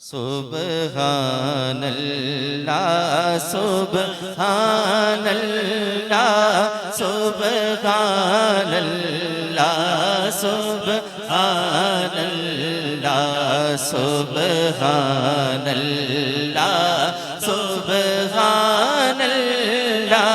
سبحان اللہ سبحان اللہ سبحان اللہ سبحان اللہ سبحان اللہ سبحان اللہ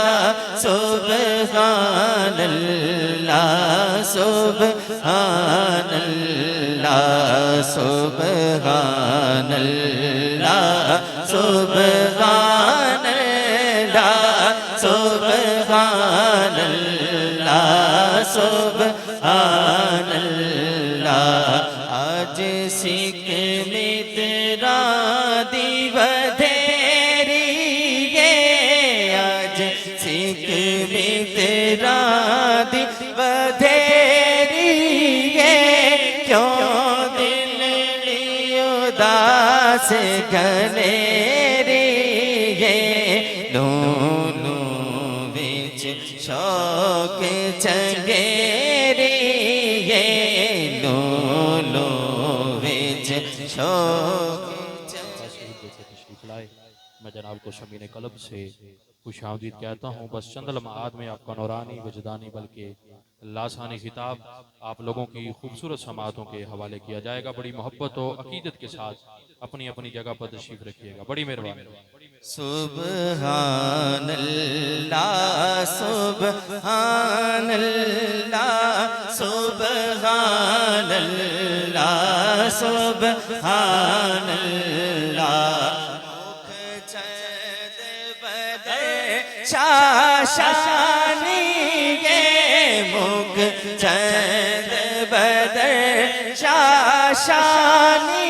سبحان اللہ سبحان اللہ سبحان اللہ سبحان اللہ سبحان اللہ سبحان اللہ آج سکھ مترا دی بدھیری ہے آج سکھ مترا دی بدھیری ہے کیوں دل لی اداس گھنیری ہے دونوں وچ شوق چنگیری ہے دونوں وچ شوق میں جناب کو شمین قلب سے خوش آمدید کہتا ہوں. بس چند لمحات میں آپ کا نورانی وجدانی بلکہ لاسانی خطاب آپ لوگوں کی خوبصورت سماعتوں کے حوالے کیا جائے گا. بڑی محبت و عقیدت کے ساتھ اپنی اپنی جگہ پر تشریف رکھیے گا. بڑی مہربانی. سبحان اللہ سبحان اللہ سبحان اللہ سبحان اللہ شاشانی یہ مکھ چند بدر شاشانی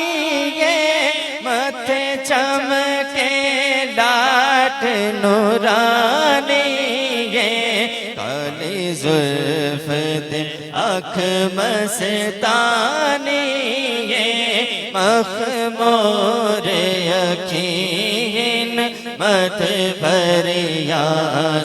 یہ متھے چمکے لاٹ نورانی یہ کالی زلف آنکھ مستانی یہ مخمور یقین مت پر یا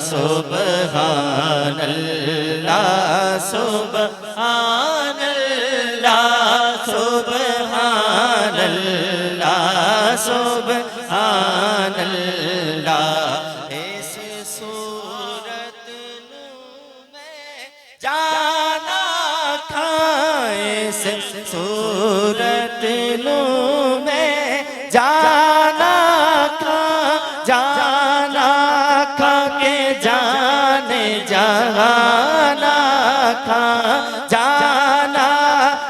سبحان اللہ سبحان اللہ سبحان اللہ سبحان اللہ اس صورت نو میں جانا تھا اس صورت نو میں جانا جانا کھا کے جانے جہانا کھا جانا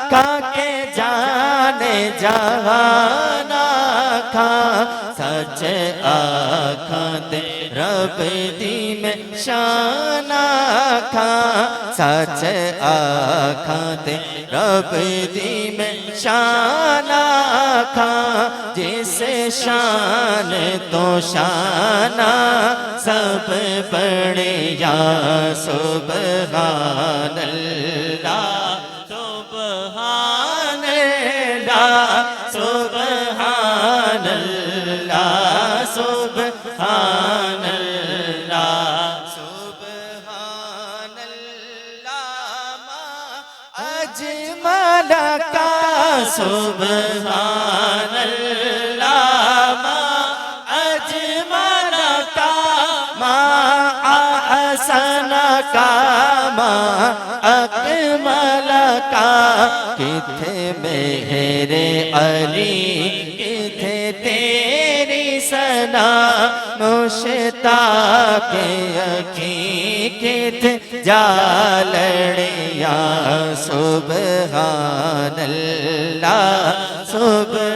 کھا کے جانے جہانا کھا سچ آنکھاں تے رب دی میں شانا کھا سچ آنکھاں تے رب دی میں شانا کھا جس شان تو شانہ سب بڑے یا سبحان اللہ سبحان اللہ سبحان اللہ سبحان اللہ سبحان اللہ ما اجمل کا سبحان اللہ ما اجمل کا ما احسن کا ما اکمل کا کتھے مہر علی کتھے تیری ثنا مشتاق یقین کتھے جالڑیا سبحان اللہ سبحان